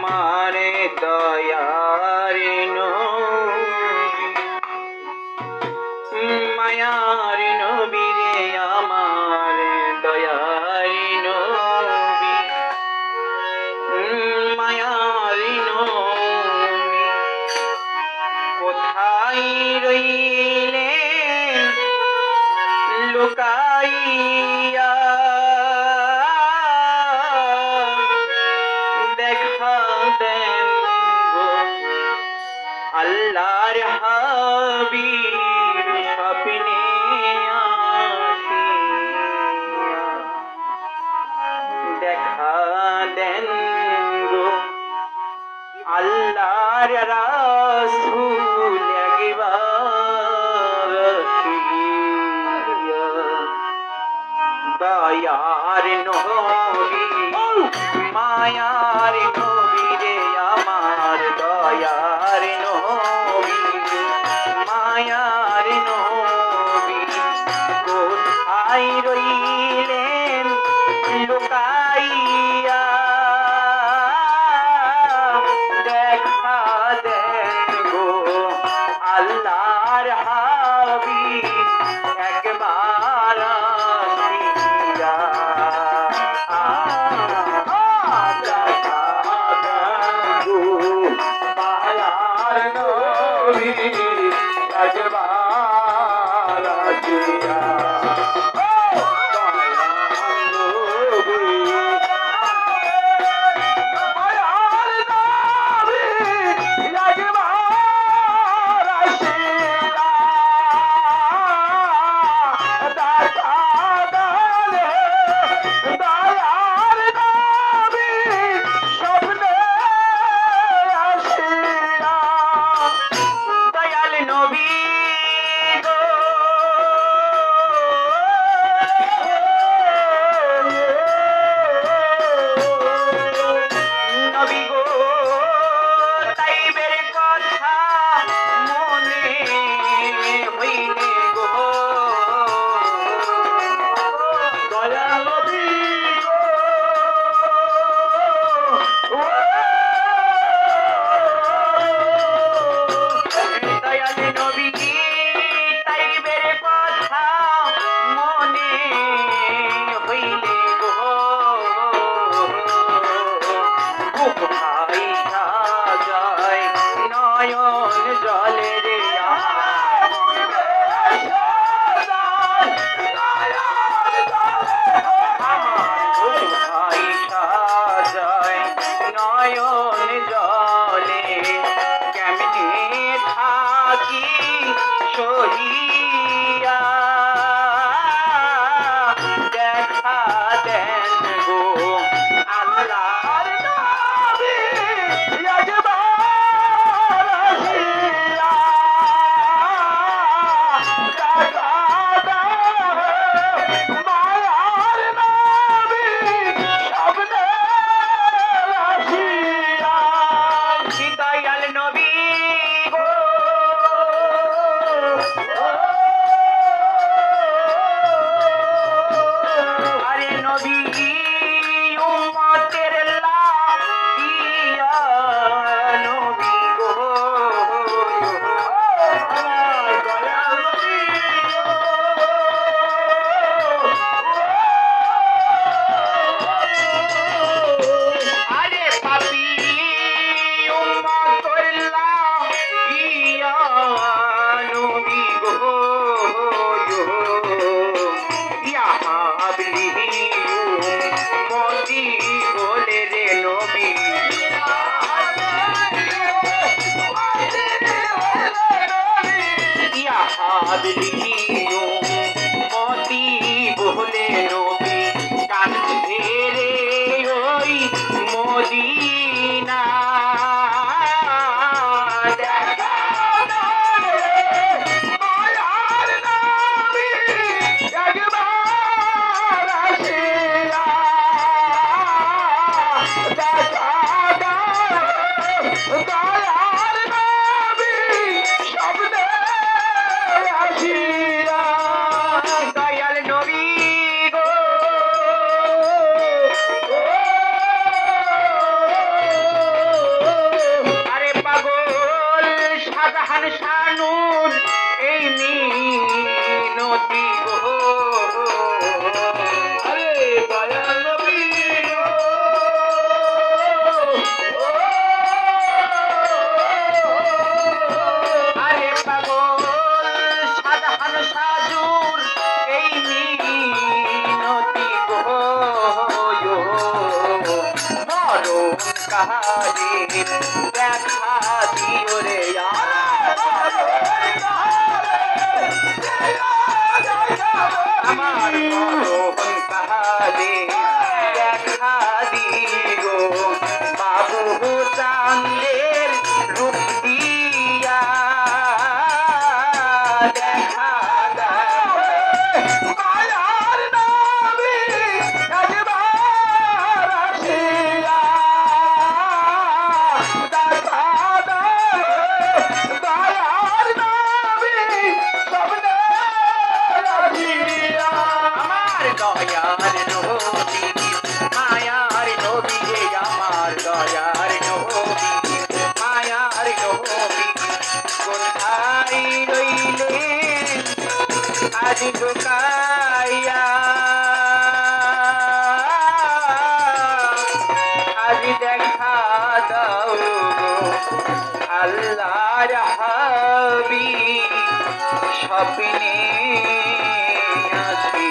আমার দয়ার নবী, মায়ার নবী রে আমার দয়ার নবী, মায়ার নবী। কোথায় রইলেন লুকাইয়া, দেখা দেন গো আল্লাহর হাবিব স্বপ্নে আসিয়া, দেখা দেন গো আল্লাহর রাসূল একবার আসিয়া। দয়ার নবী, মায়ার নবী রে আমার দয়ার নবী, মায়ার নবী। কোথায় রইলেন লুকাইয়া, দেখা দেন গো আল্লাহর হাবিব একবার আসিয়া। মায়ার নবী একবার আসিয়া। নয়ন জলে কেমনে থাকি সহিয়া, দেখা দেন গো আল্লাহর নবী একবার আসিয়া, দেখা দেন মায়ার নবী স্বপ্নে দয়াল নবী গো। দেখা দিও রে আমার মরণ কালে দেখা দিও বাবু চাঁদের রূপ দিয়া দেখা দাও মায়ার নবী একবার আসিয়া দেখা দাও মায়ার নবী স্বপ্নে আসিয়া আমার দয়ার নবী মায়ার নবী রে আমার দয়ার নবী মায়ার নবী কোথায় রইলেন আজ ঢুকাইয়া আজ দেখা দাও আল্লাহর হাবিব স্বপ্নে আসি